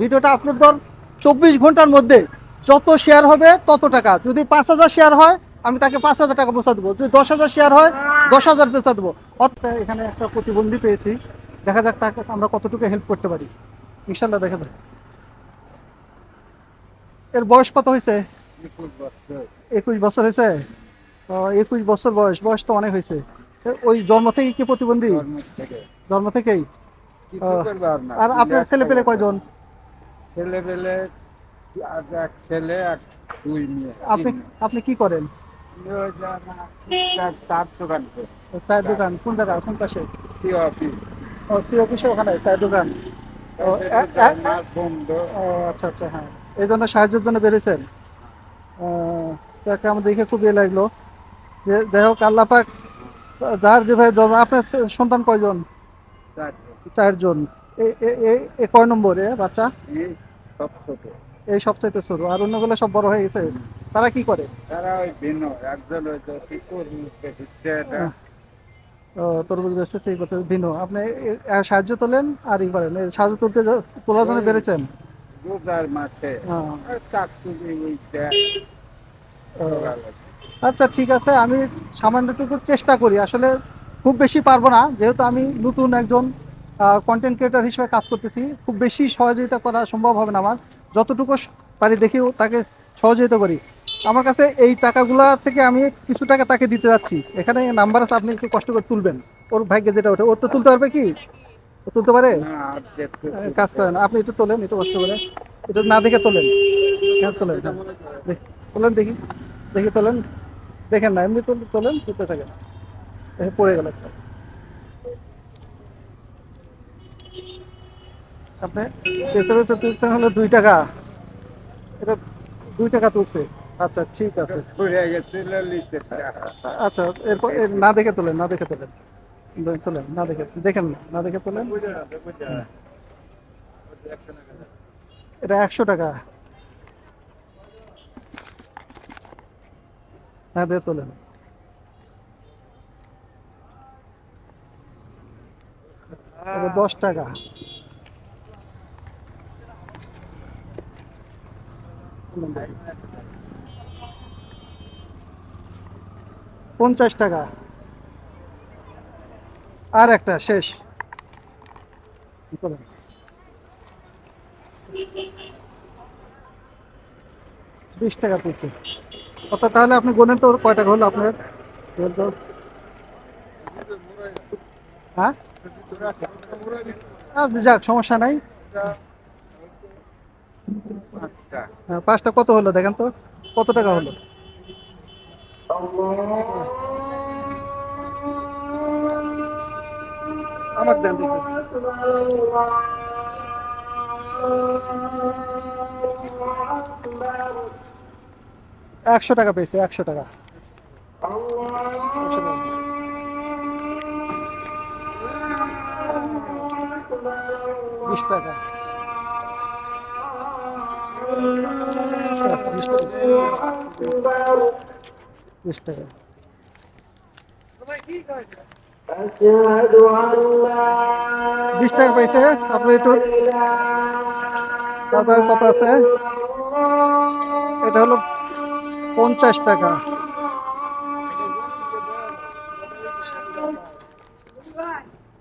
ভিডিওটা আপলোড দেওয়ার 24 ঘন্টার মধ্যে যত শেয়ার হবে তত টাকা। যদি 5,000 শেয়ার হয় আমি তাকে 5,000 টাকা পৌঁছা দেবো, যদি 10,000 শেয়ার হয় 10,000 পৌঁছা দেবো। এখানে একটা প্রতিবন্ধী পেয়েছি, দেখা যাক তাকে আমরা কতটুকু হেল্প করতে পারি। ইনশাল্লাহ দেখা যাক। এর বয়স কত হয়েছে? 21 বছর হয়েছে। 21 বছর বয়স, বয়স তো অনেক হয়েছে। ওই জন্ম থেকে কি প্রতিবন্ধী? জন্ম থেকেই। আর আপনার ছেলে পেলে কয়জন? ছেলে পেলে এক ছেলে এক দুই মেয়ে। আপনি আপনি কি করেন? চার দোকান করে। চায়ের দোকান কোন জায়গা, কোন পাশে? অফিস ও সি অফিসে, ওখানে চায়ের দোকান। ও মাস বন্ধ। ও আচ্ছা আচ্ছা, হ্যাঁ, এই জন্য সাহায্যের জন্য বেরিয়েছেন। তাকে আমার দেখে খুব ইয়ে লাগলো। যে যাই হোক, আল্লাহ পাক যার যেভাবে আপনার সন্তান কয়জন? চারজন। এ কয় নম্বরে বাচ্চা? সব ছোট। এই সবচাইতে ছোট, আর অন্যগুলো সব বড় হয়ে গেছে। তারা কি করে? তারা ওই ভিন্ন একজন হয়তো তরমুজ বেচছে, সেই কথা ভিন্ন। আপনি সাহায্য তোলেন আর ই করেন, এই সাহায্য তুলতে তোলার জন্য বেড়েছেন। রোজার মাঠে আচ্ছা ঠিক আছে, আমি সামান্যটুকু চেষ্টা করি। আসলে খুব বেশি পারবো না, যেহেতু আমি নতুন একজন কন্টেন্ট ক্রিয়েটর হিসেবে কাজ করতেছি। খুব বেশি সহযোগিতা করা সম্ভব হবে না আমার। যতটুকু পারি দেখি তাকে সহযোগিতা করি। আমার কাছে এই টাকাগুলা থেকে আমি কিছু টাকা তাকে দিতে যাচ্ছি। এখানে নাম্বার আছে, আপনি একটু কষ্ট করে তুলবেন। ওর ভাগ্যে যেটা ওঠে। ওর তো তুলতে পারবে কি? ও তুলতে পারে? কাজ করেন, আপনি একটু তোলেন, একটু কষ্ট করে। একটু না দেখে তোলেন। হ্যাঁ তোলেন, তোলেন দেখি, দেখি তোলেন। দেখেন না, এমনি তোলেন, তুলতে থাকেন। পড়ে গেল একটা। আপনি পেছনে পেছনে তুলছেন হলো 2 টাকা। এটা 2 টাকা তুলছে। আচ্ছা ঠিক আছে। আচ্ছা, এরপর না দেখে তোলেন, না দেখে তোলেন। তোলেন না দেখে, দেখেন না, না দেখে তোলেন। এটা 100 টাকা। হ্যাঁ দিয়ে তোলেন। এটা 10 টাকা। 50 টাকা। আর একটা শেষ। তোলেন। 20 টাকা তুলছে। অর্থাৎ তাহলে আপনি গোনেন তো কয় টাকা হলো আপনার? বলেন তো। হ্যাঁ যাক, সমস্যা নাই। হ্যাঁ, 5টা কত হলো দেখেন তো, কত টাকা হলো? আমার দেন দেখি। 100 টাকা পেয়েছে, 100 টাকা। 100 টাকা। 20 টাকা। 20 টাকা। أشهد أن لا 20 টাকা পাইছে। আপনি একটু তারপর কত আছে? এটা হলো 50 টাকা।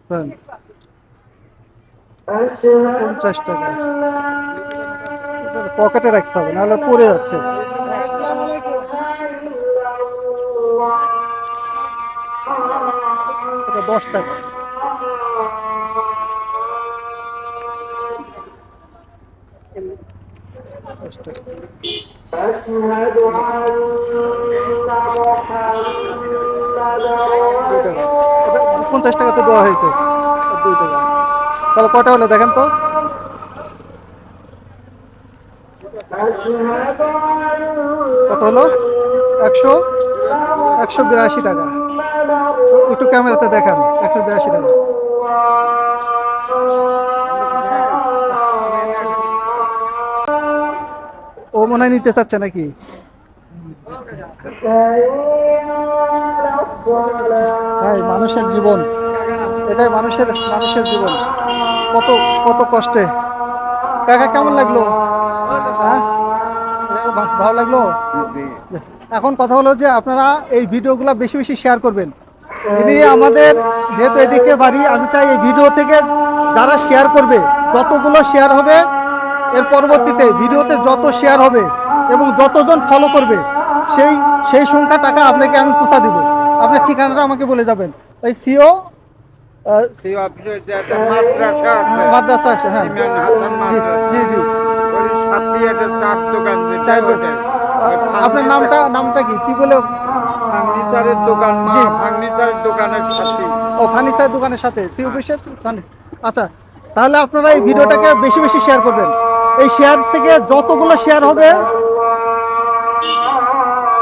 হ্যাঁ, أشهد 50 টাকা। أن لا এটা পকেটে রাখতে হবে, নাহলে পড়ে যাচ্ছে। এটা 10 টাকা। 10 টাকা। أشهد أن محمدا 2 টাকা। এটা رسول 50 টাকাতে দেওয়া হয়েছে। 2 টাকা। তাহলে কয়টা হলো দেখেন তো? أشهد কত হলো? أن 182 টাকা। محمدا একটু ক্যামেরাতে দেখান। 182 টাকা। ও মনে হয় নিতে চাচ্ছে নাকি? হ্যাঁ, মানুষের জীবন, এটাই মানুষের জীবন। কত কত কষ্টে কাকা কেমন লাগলো? হ্যাঁ ভালো লাগলো। এখন কথা হলো যে আপনারা এই ভিডিওগুলো বেশি বেশি শেয়ার করবেন। ইনি আমাদের যেহেতু এদিকে বাড়ি, আমি চাই এই ভিডিও থেকে যারা শেয়ার করবে, যতগুলো শেয়ার হবে এর পরবর্তীতে ভিডিওতে যত শেয়ার হবে এবং যতজন ফলো করবে সেই সংখ্যা টাকা আপনাকে আমি পৌঁছা দিব। আপনার ঠিকানাটা আমাকে বলে যাবেন। ওই সিও সেই অফিসে যে একটা মাদ্রাসা আছে, মাদ্রাসা আছে, হ্যাঁ ইমাম হাসান জি মাদ্রাসা, জি জি। ওই সাথে একটা চার দোকান যেটা, চায়ের দোকান। ওইটাই। আপনার নামটা কি বলে? ফার্নিচারের দোকান, মা জি। ফার্নিচারের দোকানের সাথে। ও ফার্নিচার দোকানের সাথে সিও অফিসের। আচ্ছা, তাহলে আপনারা এই ভিডিওটাকে বেশি বেশি শেয়ার করবেন। এই শেয়ার থেকে যতগুলো শেয়ার হবে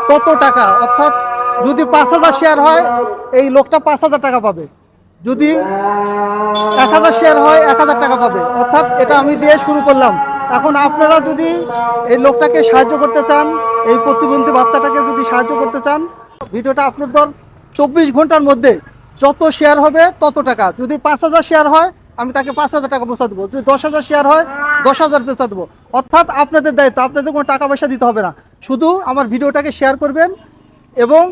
তত টাকা, অর্থাৎ যদি 5,000 শেয়ার হয় এই লোকটা 5,000 টাকা পাবে, যদি 1,000 শেয়ার হয় 1,000 টাকা পাবে। অর্থাৎ এটা আমি দিয়ে শুরু করলাম। এখন আপনারা যদি এই লোকটাকে সাহায্য করতে চান, এই প্রতিবন্ধী বাচ্চাটাকে যদি সাহায্য করতে চান, ভিডিওটা আপলোড কর 24 ঘন্টার মধ্যে যত শেয়ার হবে তত টাকা। যদি 5,000 শেয়ার হয় আমি তাকে 5,000 টাকা পৌঁছা দেবো, যদি 10,000 শেয়ার হয় 10,000 পৌঁছা দেবো। অর্থাৎ আপনাদের দায়িত্ব, আপনাদের কোনো টাকা পয়সা দিতে হবে না, শুধু আমার ভিডিওটাকে শেয়ার করবেন এবং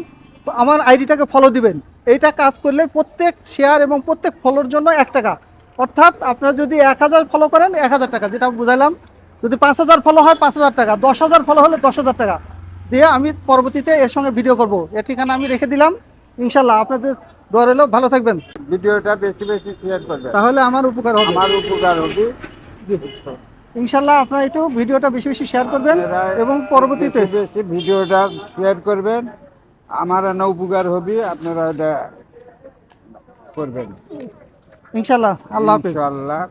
আমার আইডিটাকে ফলো দিবেন। এইটা কাজ করলে প্রত্যেক শেয়ার এবং প্রত্যেক ফলোর জন্য 1 টাকা। অর্থাৎ আপনারা যদি 1,000 ফলো করেন 1,000 টাকা, যেটা বুঝাইলাম। যদি 5,000 ফলো হয় 5,000 টাকা, 10,000 ফলো হলে 10,000 টাকা দিয়ে আমি পরবর্তীতে এর সঙ্গে ভিডিও করব। এর ঠিকানা আমি রেখে দিলাম। ইনশাল্লাহ আপনাদের দোয়া রইল, ভালো থাকবেন। ভিডিওটা বেশি বেশি শেয়ার করবেন, তাহলে আমার উপকার হবে। আমার উপকার হবে। জি ইনশাল্লাহ আপনারা একটু ভিডিওটা বেশি বেশি শেয়ার করবেন এবং পরবর্তীতে বেশি বেশি ভিডিওটা শেয়ার করবেন, আমার না উপকার হবে, আপনারা এটা করবেন ইনশাল্লাহ। আল্লাহ হাফেজ। ইনশাআল্লাহ।